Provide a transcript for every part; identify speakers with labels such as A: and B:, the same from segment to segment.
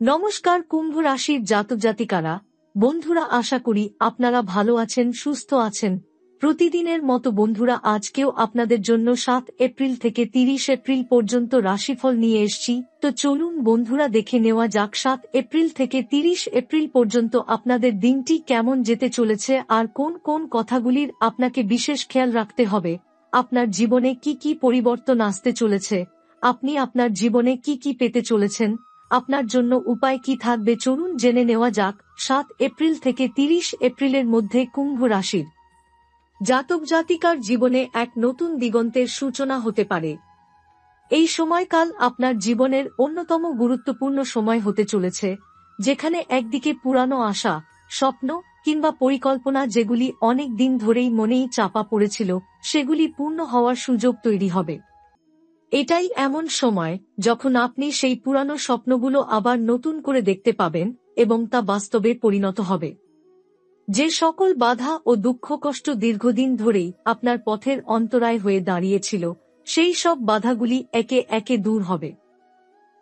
A: নমস্কার কুম্ভ রাশির জাতক জাতিকারা, বন্ধুরা, আশা করি আপনারা ভালো আছেন, সুস্থ আছেন। প্রতিদিনের মতো বন্ধুরা, আজকেও আপনাদের জন্য 7 এপ্রিল থেকে 30 এপ্রিল পর্যন্ত রাশিফল নিয়ে এসেছি। তো চলুন বন্ধুরা, দেখে নেওয়া যাক 7 এপ্রিল থেকে 30 এপ্রিল পর্যন্ত আপনাদের দিনটি কেমন যেতে চলেছে আর কোন কোন কথাগুলির আপনাকে বিশেষ খেয়াল রাখতে হবে। আপনার জীবনে কি কি পরিবর্তন আসতে চলেছে, আপনি আপনার জীবনে কি কি পেতে চলেছেন, আপনার জন্য উপায় কি থাকবে, চলুন জেনে নেওয়া যাক। 7 এপ্রিল থেকে 30 এপ্রিলের মধ্যে কুম্ভ রাশির জাতক জাতিকার জীবনে এক নতুন দিগন্তের সূচনা হতে পারে। এই সময়কাল আপনার জীবনের অন্যতম গুরুত্বপূর্ণ সময় হতে চলেছে, যেখানে একদিকে পুরানো আশা, স্বপ্ন কিংবা পরিকল্পনা যেগুলি অনেক দিন ধরেই মনেই চাপা পড়েছিল, সেগুলি পূর্ণ হওয়ার সুযোগ তৈরি হবে। এটাই এমন সময় যখন আপনি সেই পুরানো স্বপ্নগুলো আবার নতুন করে দেখতে পাবেন এবং তা বাস্তবে পরিণত হবে। যে সকল বাধা ও দুঃখ কষ্ট দীর্ঘদিন ধরেই আপনার পথের অন্তরায় হয়ে দাঁড়িয়েছিল, সেই সব বাধাগুলি একে একে দূর হবে।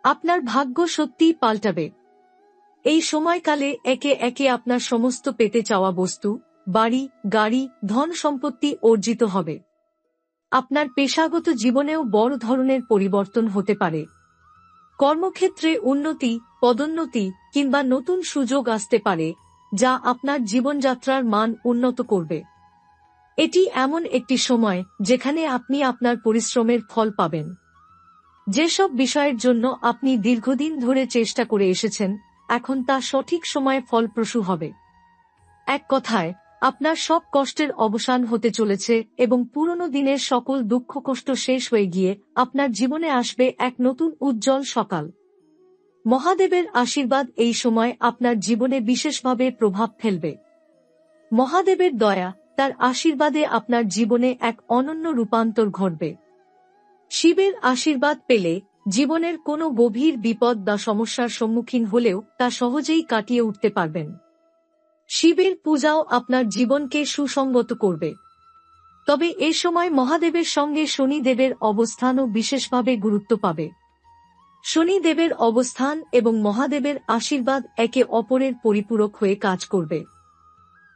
A: আপনার ভাগ্য সত্যিই পাল্টাবে। এই সময়কালে একে একে আপনার সমস্ত পেতে চাওয়া বস্তু, বাড়ি, গাড়ি, ধন সম্পত্তি অর্জিত হবে। আপনার পেশাগত জীবনেও বড় ধরনের পরিবর্তন হতে পারে। কর্মক্ষেত্রে উন্নতি, পদোন্নতি কিংবা নতুন সুযোগ আসতে পারে, যা আপনার জীবনযাত্রার মান উন্নত করবে। এটি এমন একটি সময় যেখানে আপনি আপনার পরিশ্রমের ফল পাবেন। যেসব বিষয়ের জন্য আপনি দীর্ঘদিন ধরে চেষ্টা করে এসেছেন, এখন তা সঠিক সময়ে ফলপ্রসূ হবে। এক কথায়, আপনার সব কষ্টের অবসান হতে চলেছে এবং পুরনো দিনের সকল দুঃখ কষ্ট শেষ হয়ে গিয়ে আপনার জীবনে আসবে এক নতুন উজ্জ্বল সকাল। মহাদেবের আশীর্বাদ এই সময় আপনার জীবনে বিশেষভাবে প্রভাব ফেলবে। মহাদেবের দয়া, তার আশীর্বাদে আপনার জীবনে এক অনন্য রূপান্তর ঘটবে। শিবের আশীর্বাদ পেলে জীবনের কোনো গভীর বিপদ বা সমস্যার সম্মুখীন হলেও তা সহজেই কাটিয়ে উঠতে পারবেন। শিবের পূজাও আপনার জীবনকে সুসংগত করবে। তবে এ সময় মহাদেবের সঙ্গে শনিদেবের অবস্থানও বিশেষভাবে গুরুত্ব পাবে। শনিদেবের অবস্থান এবং মহাদেবের আশীর্বাদ একে অপরের পরিপূরক হয়ে কাজ করবে।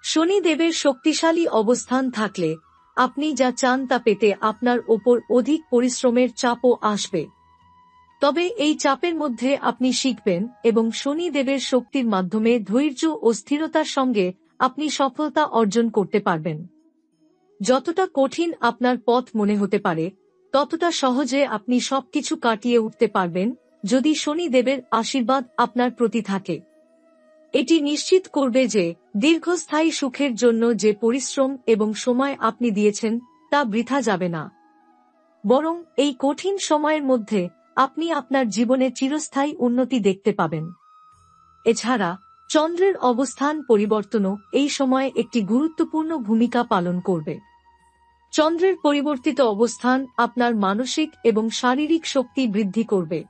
A: শনিদেবের শক্তিশালী অবস্থান থাকলে আপনি যা চান তা পেতে আপনার ওপর অধিক পরিশ্রমের চাপও আসবে। তবে এই চাপের মধ্যে আপনি শিখবেন এবং শনিদেবের শক্তির মাধ্যমে ধৈর্য ও স্থিরতার সঙ্গে আপনি সফলতা অর্জন করতে পারবেন। যতটা কঠিন আপনার পথ মনে হতে পারে, ততটা সহজে আপনি সবকিছু কাটিয়ে উঠতে পারবেন যদি শনিদেবের আশীর্বাদ আপনার প্রতি থাকে। এটি নিশ্চিত করবে যে দীর্ঘস্থায়ী সুখের জন্য যে পরিশ্রম এবং সময় আপনি দিয়েছেন তা বৃথা যাবে না, বরং এই কঠিন সময়ের মধ্যে আপনি আপনার জীবনে চিরস্থায়ী উন্নতি দেখতে পাবেন। এছাড়া চন্দ্রের অবস্থান পরিবর্তনও এই সময়ে একটি গুরুত্বপূর্ণ ভূমিকা পালন করবে। চন্দ্রের পরিবর্তিত অবস্থান আপনার মানসিক এবং শারীরিক শক্তি বৃদ্ধি করবে।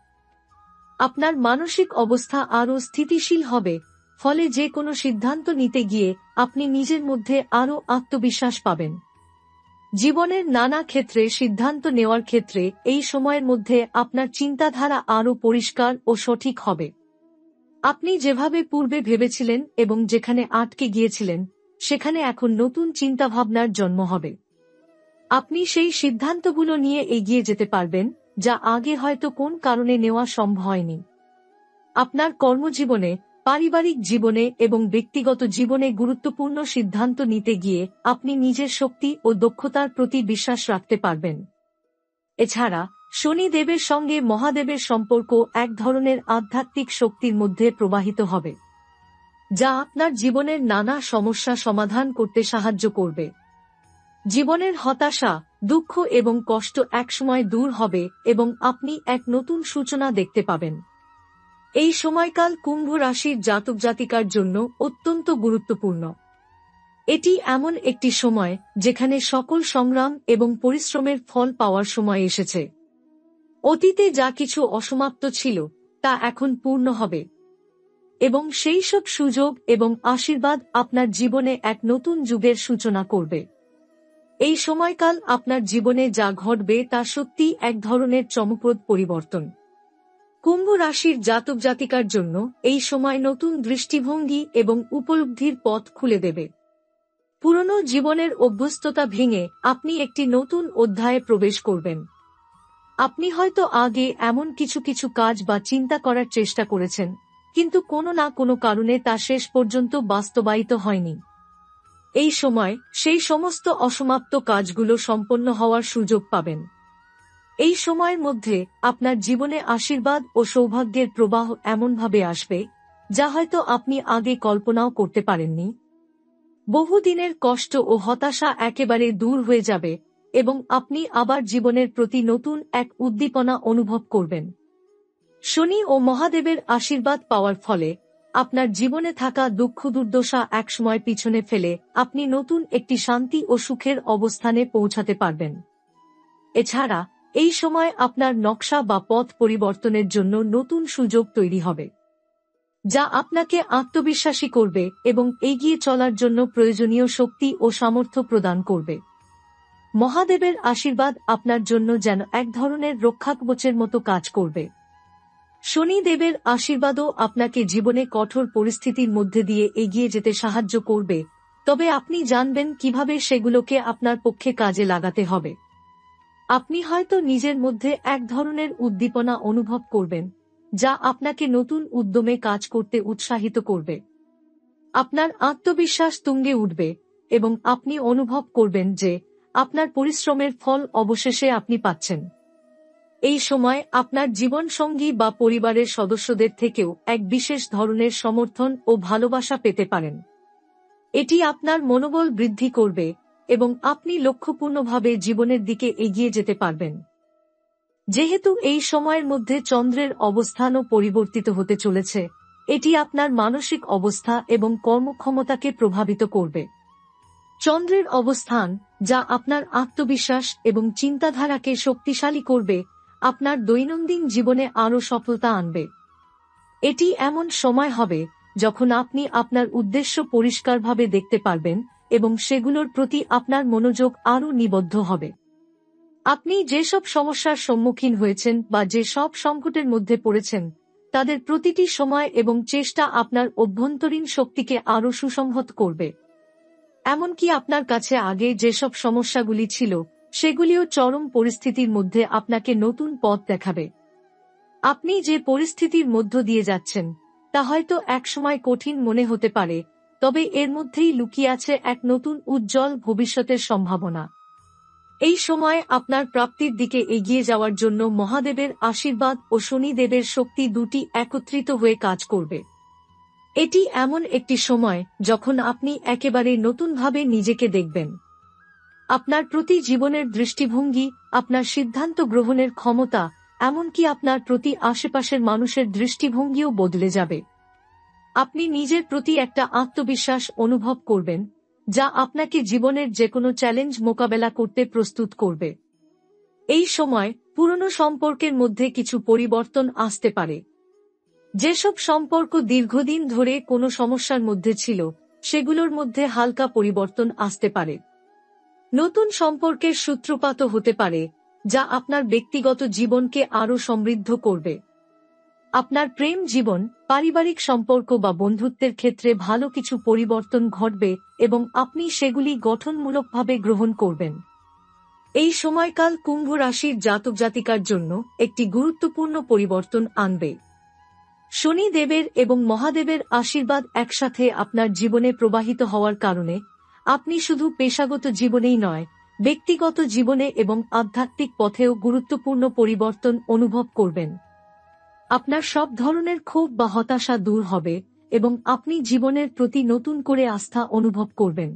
A: আপনার মানসিক অবস্থা আরও স্থিতিশীল হবে, ফলে যে কোনো সিদ্ধান্ত নিতে গিয়ে আপনি নিজের মধ্যে আরও আত্মবিশ্বাস পাবেন। জীবনের নানা ক্ষেত্রে সিদ্ধান্ত নেওয়ার ক্ষেত্রে এই সময়ের মধ্যে আপনার চিন্তাধারা আরও পরিষ্কার ও সঠিক হবে। আপনি যেভাবে পূর্বে ভেবেছিলেন এবং যেখানে আটকে গিয়েছিলেন, সেখানে এখন নতুন চিন্তাভাবনার জন্ম হবে। আপনি সেই সিদ্ধান্তগুলো নিয়ে এগিয়ে যেতে পারবেন যা আগে হয়তো কোন কারণে নেওয়া সম্ভব হয়নি। আপনার কর্মজীবনে, পারিবারিক জীবনে এবং ব্যক্তিগত জীবনে গুরুত্বপূর্ণ সিদ্ধান্ত নিতে গিয়ে আপনি নিজের শক্তি ও দক্ষতার প্রতি বিশ্বাস রাখতে পারবেন। এছাড়া শনিদেবের সঙ্গে মহাদেবের সম্পর্ক এক ধরনের আধ্যাত্মিক শক্তির মধ্যে প্রবাহিত হবে, যা আপনার জীবনের নানা সমস্যা সমাধান করতে সাহায্য করবে। জীবনের হতাশা, দুঃখ এবং কষ্ট একসময় দূর হবে এবং আপনি এক নতুন সূচনা দেখতে পাবেন। এই সময়কাল কুম্ভ রাশির জাতক জাতিকার জন্য অত্যন্ত গুরুত্বপূর্ণ। এটি এমন একটি সময় যেখানে সকল সংগ্রাম এবং পরিশ্রমের ফল পাওয়ার সময় এসেছে। অতীতে যা কিছু অসমাপ্ত ছিল তা এখন পূর্ণ হবে এবং সেই সব সুযোগ এবং আশীর্বাদ আপনার জীবনে এক নতুন যুগের সূচনা করবে। এই সময়কাল আপনার জীবনে যা ঘটবে তা সত্যিই এক ধরনের চমকপ্রদ পরিবর্তন। কুম্ভ রাশির জাতক জাতিকার জন্য এই সময় নতুন দৃষ্টিভঙ্গি এবং উপলব্ধির পথ খুলে দেবে। পুরনো জীবনের অভ্যস্ততা ভেঙে আপনি একটি নতুন অধ্যায়ে প্রবেশ করবেন। আপনি হয়তো আগে এমন কিছু কিছু কাজ বা চিন্তা করার চেষ্টা করেছেন, কিন্তু কোনো না কোনো কারণে তা শেষ পর্যন্ত বাস্তবায়িত হয়নি। এই সময় সেই সমস্ত অসমাপ্ত কাজগুলো সম্পন্ন হওয়ার সুযোগ পাবেন। এই সময়ের মধ্যে আপনার জীবনে আশীর্বাদ ও সৌভাগ্যের প্রবাহ এমনভাবে আসবে যা হয়তো আপনি আগে কল্পনাও করতে পারেননি। বহুদিনের কষ্ট ও হতাশা একেবারে দূর হয়ে যাবে এবং আপনি আবার জীবনের প্রতি নতুন এক উদ্দীপনা অনুভব করবেন। শনি ও মহাদেবের আশীর্বাদ পাওয়ার ফলে আপনার জীবনে থাকা দুঃখ দুর্দশা একসময় পিছনে ফেলে আপনি নতুন একটি শান্তি ও সুখের অবস্থানে পৌঁছাতে পারবেন। এছাড়া এই সময় আপনার নকশা বা পথ পরিবর্তনের জন্য নতুন সুযোগ তৈরি হবে, যা আপনাকে আত্মবিশ্বাসী করবে এবং এগিয়ে চলার জন্য প্রয়োজনীয় শক্তি ও সামর্থ্য প্রদান করবে। মহাদেবের আশীর্বাদ আপনার জন্য যেন এক ধরনের রক্ষাকবচের মতো কাজ করবে। শনি দেবের আশীর্বাদও আপনাকে জীবনে কঠোর পরিস্থিতির মধ্যে দিয়ে এগিয়ে যেতে সাহায্য করবে, তবে আপনি জানবেন কিভাবে সেগুলোকে আপনার পক্ষে কাজে লাগাতে হবে। আপনি হয়তো নিজের মধ্যে এক ধরনের উদ্দীপনা অনুভব করবেন, যা আপনাকে নতুন উদ্যমে কাজ করতে উৎসাহিত করবে। আপনার আত্মবিশ্বাস তুঙ্গে উঠবে এবং আপনি অনুভব করবেন যে আপনার পরিশ্রমের ফল অবশেষে আপনি পাচ্ছেন। এই সময় আপনার জীবনসঙ্গী বা পরিবারের সদস্যদের থেকেও এক বিশেষ ধরনের সমর্থন ও ভালোবাসা পেতে পারেন। এটি আপনার মনোবল বৃদ্ধি করবে এবং আপনি লক্ষ্যপূর্ণভাবে জীবনের দিকে এগিয়ে যেতে পারবেন। যেহেতু এই সময়ের মধ্যে চন্দ্রের অবস্থানও পরিবর্তিত হতে চলেছে, এটি আপনার মানসিক অবস্থা এবং কর্মক্ষমতাকে প্রভাবিত করবে। চন্দ্রের অবস্থান, যা আপনার আত্মবিশ্বাস এবং চিন্তাধারাকে শক্তিশালী করবে, আপনার দৈনন্দিন জীবনে আরও সফলতা আনবে। এটি এমন সময় হবে যখন আপনি আপনার উদ্দেশ্য পরিষ্কারভাবে দেখতে পারবেন এবং সেগুলোর প্রতি আপনার মনোযোগ আরও নিবদ্ধ হবে। আপনি যেসব সমস্যার সম্মুখীন হয়েছেন বা যে সব সংকটের মধ্যে পড়েছেন, তাদের প্রতিটি সময় এবং চেষ্টা আপনার অভ্যন্তরীণ শক্তিকে আরও সুসংহত করবে। এমনকি আপনার কাছে আগে যেসব সমস্যাগুলি ছিল, সেগুলিও চরম পরিস্থিতির মধ্যে আপনাকে নতুন পথ দেখাবে। আপনি যে পরিস্থিতির মধ্য দিয়ে যাচ্ছেন, তা হয়তো একসময় কঠিন মনে হতে পারে, তবে এর মধ্যেই লুকিয়ে আছে এক নতুন উজ্জ্বল ভবিষ্যতের সম্ভাবনা। এই সময় আপনার প্রাপ্তির দিকে এগিয়ে যাওয়ার জন্য মহাদেবের আশীর্বাদ ও শনিদেবের শক্তি দুটি একত্রিত হয়ে কাজ করবে। এটি এমন একটি সময় যখন আপনি একেবারে নতুনভাবে নিজেকে দেখবেন। আপনার প্রতি জীবনের দৃষ্টিভঙ্গি, আপনার সিদ্ধান্ত গ্রহণের ক্ষমতা, এমনকি আপনার প্রতি আশেপাশের মানুষের দৃষ্টিভঙ্গিও বদলে যাবে। আপনি নিজের প্রতি একটা আত্মবিশ্বাস অনুভব করবেন, যা আপনাকে জীবনের যেকোনো চ্যালেঞ্জ মোকাবেলা করতে প্রস্তুত করবে। এই সময় পুরনো সম্পর্কের মধ্যে কিছু পরিবর্তন আসতে পারে। যেসব সম্পর্ক দীর্ঘদিন ধরে কোনো সমস্যার মধ্যে ছিল, সেগুলোর মধ্যে হালকা পরিবর্তন আসতে পারে। নতুন সম্পর্কের সূত্রপাত হতে পারে, যা আপনার ব্যক্তিগত জীবনকে আরও সমৃদ্ধ করবে। আপনার প্রেম জীবন, পারিবারিক সম্পর্ক বা বন্ধুত্বের ক্ষেত্রে ভালো কিছু পরিবর্তন ঘটবে এবং আপনি সেগুলি গঠনমূলকভাবে গ্রহণ করবেন। এই সময়কাল কুম্ভ রাশির জাতক জাতিকার জন্য একটি গুরুত্বপূর্ণ পরিবর্তন আনবে। শনি দেবের এবং মহাদেবের আশীর্বাদ একসাথে আপনার জীবনে প্রবাহিত হওয়ার কারণে আপনি শুধু পেশাগত জীবনেই নয়, ব্যক্তিগত জীবনে এবং আধ্যাত্মিক পথেও গুরুত্বপূর্ণ পরিবর্তন অনুভব করবেন। আপনার সব ধরনের ক্ষোভ বা হতাশা দূর হবে এবং আপনি জীবনের প্রতি নতুন করে আস্থা অনুভব করবেন।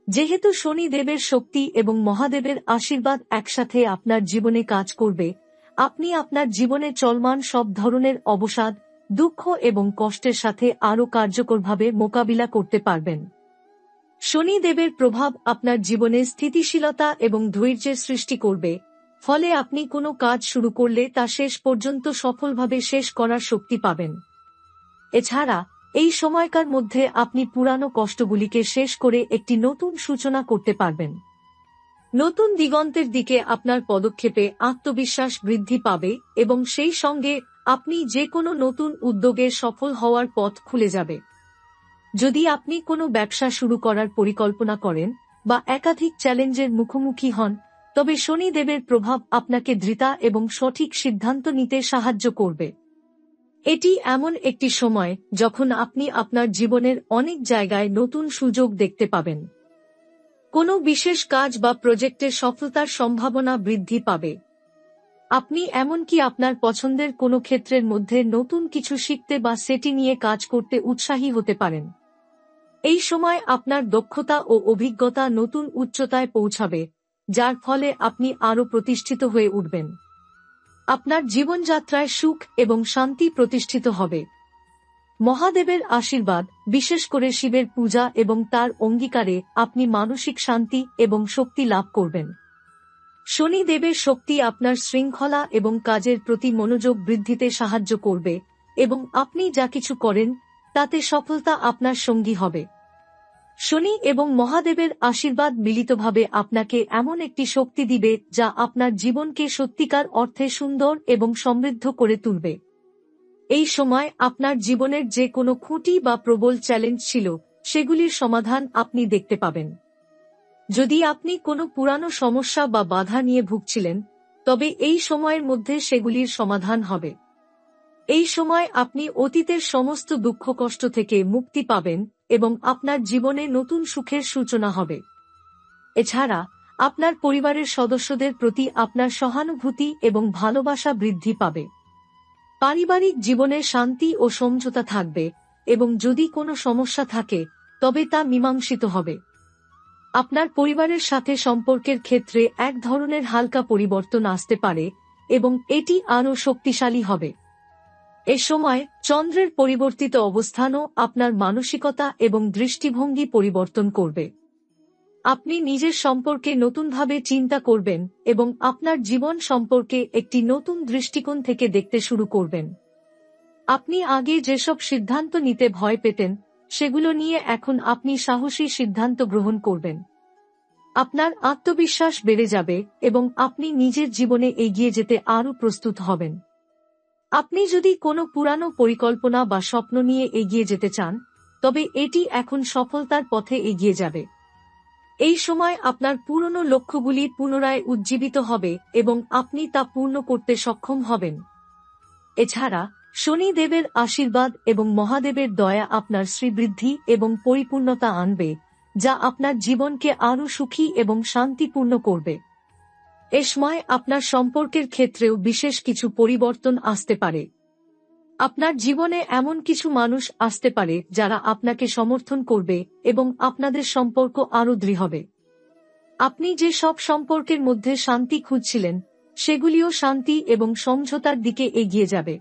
A: যেহেতু শনি দেবের শক্তি এবং মহাদেবের আশীর্বাদ একসাথে আপনার জীবনে কাজ করবে, আপনি আপনার জীবনে চলমান সব ধরনের অবসাদ, দুঃখ এবং কষ্টের সাথে আরও কার্যকরভাবে মোকাবিলা করতে পারবেন। শনি দেবের প্রভাব আপনার জীবনে স্থিতিশীলতা এবং ধৈর্যের সৃষ্টি করবে, ফলে আপনি কোনো কাজ শুরু করলে তা শেষ পর্যন্ত সফলভাবে শেষ করার শক্তি পাবেন। এছাড়া এই সময়কার মধ্যে আপনি পুরানো কষ্টগুলিকে শেষ করে একটি নতুন সূচনা করতে পারবেন। নতুন দিগন্তের দিকে আপনার পদক্ষেপে আত্মবিশ্বাস বৃদ্ধি পাবে এবং সেই সঙ্গে আপনি যে কোনো নতুন উদ্যোগে সফল হওয়ার পথ খুলে যাবে। যদি আপনি কোনো ব্যবসা শুরু করার পরিকল্পনা করেন বা একাধিক চ্যালেঞ্জের মুখোমুখি হন, তবে শনিদেবের প্রভাব আপনাকে দৃঢ়তা এবং সঠিক সিদ্ধান্ত নিতে সাহায্য করবে। এটি এমন একটি সময় যখন আপনি আপনার জীবনের অনেক জায়গায় নতুন সুযোগ দেখতে পাবেন। কোনো বিশেষ কাজ বা প্রজেক্টের সফলতার সম্ভাবনা বৃদ্ধি পাবে। আপনি এমনকি আপনার পছন্দের কোনো ক্ষেত্রের মধ্যে নতুন কিছু শিখতে বা সেটি নিয়ে কাজ করতে উৎসাহী হতে পারেন। এই সময় আপনার দক্ষতা ও অভিজ্ঞতা নতুন উচ্চতায় পৌঁছাবে, যার ফলে আপনি আরও প্রতিষ্ঠিত হয়ে উঠবেন। আপনার জীবনযাত্রায় সুখ এবং শান্তি প্রতিষ্ঠিত হবে। মহাদেবের আশীর্বাদ, বিশেষ করে শিবের পূজা এবং তার অঙ্গীকারে আপনি মানসিক শান্তি এবং শক্তি লাভ করবেন। শনিদেবের শক্তি আপনার শৃঙ্খলা এবং কাজের প্রতি মনোযোগ বৃদ্ধিতে সাহায্য করবে এবং আপনি যা কিছু করেন তাতে সফলতা আপনার সঙ্গী হবে। শনি এবং মহাদেবের আশীর্বাদ মিলিতভাবে আপনাকে এমন একটি শক্তি দিবে যা আপনার জীবনকে সত্যিকার অর্থে সুন্দর এবং সমৃদ্ধ করে তুলবে। এই সময় আপনার জীবনের যে কোনো খুঁটি বা প্রবল চ্যালেঞ্জ ছিল, সেগুলির সমাধান আপনি দেখতে পাবেন। যদি আপনি কোনো পুরানো সমস্যা বা বাধা নিয়ে ভুগছিলেন, তবে এই সময়ের মধ্যে সেগুলির সমাধান হবে। এই সময় আপনি অতীতের সমস্ত দুঃখ কষ্ট থেকে মুক্তি পাবেন এবং আপনার জীবনে নতুন সুখের সূচনা হবে। এছাড়া আপনার পরিবারের সদস্যদের প্রতি আপনার সহানুভূতি এবং ভালোবাসা বৃদ্ধি পাবে। পারিবারিক জীবনে শান্তি ও সমঝোতা থাকবে এবং যদি কোনো সমস্যা থাকে তবে তা মীমাংসিত হবে। আপনার পরিবারের সাথে সম্পর্কের ক্ষেত্রে এক ধরনের হালকা পরিবর্তন আসতে পারে এবং এটি আরও শক্তিশালী হবে। এ সময় চন্দ্রের পরিবর্তিত অবস্থানও আপনার মানসিকতা এবং দৃষ্টিভঙ্গি পরিবর্তন করবে। আপনি নিজের সম্পর্কে নতুনভাবে চিন্তা করবেন এবং আপনার জীবন সম্পর্কে একটি নতুন দৃষ্টিকোণ থেকে দেখতে শুরু করবেন। আপনি আগে যেসব সিদ্ধান্ত নিতে ভয় পেতেন, সেগুলো নিয়ে এখন আপনি সাহসী সিদ্ধান্ত গ্রহণ করবেন। আপনার আত্মবিশ্বাস বেড়ে যাবে এবং আপনি নিজের জীবনে এগিয়ে যেতে আরও প্রস্তুত হবেন। আপনি যদি কোনো পুরানো পরিকল্পনা বা স্বপ্ন নিয়ে এগিয়ে যেতে চান, তবে এটি এখন সফলতার পথে এগিয়ে যাবে। এই সময় আপনার পুরনো লক্ষ্যগুলি পুনরায় উজ্জীবিত হবে এবং আপনি তা পূর্ণ করতে সক্ষম হবেন। এছাড়া শনিদেবের আশীর্বাদ এবং মহাদেবের দয়া আপনার শ্রীবৃদ্ধি এবং পরিপূর্ণতা আনবে, যা আপনার জীবনকে আরও সুখী এবং শান্তিপূর্ণ করবে। এ সময় আপনার সম্পর্কের ক্ষেত্রেও বিশেষ কিছু পরিবর্তন আসতে পারে। আপনার জীবনে এমন কিছু মানুষ আসতে পারে যারা আপনাকে সমর্থন করবে এবং আপনাদের সম্পর্ক আরও দৃঢ় হবে। আপনি যে সব সম্পর্কের মধ্যে শান্তি খুঁজছিলেন, সেগুলিও শান্তি এবং সমঝোতার দিকে এগিয়ে যাবে।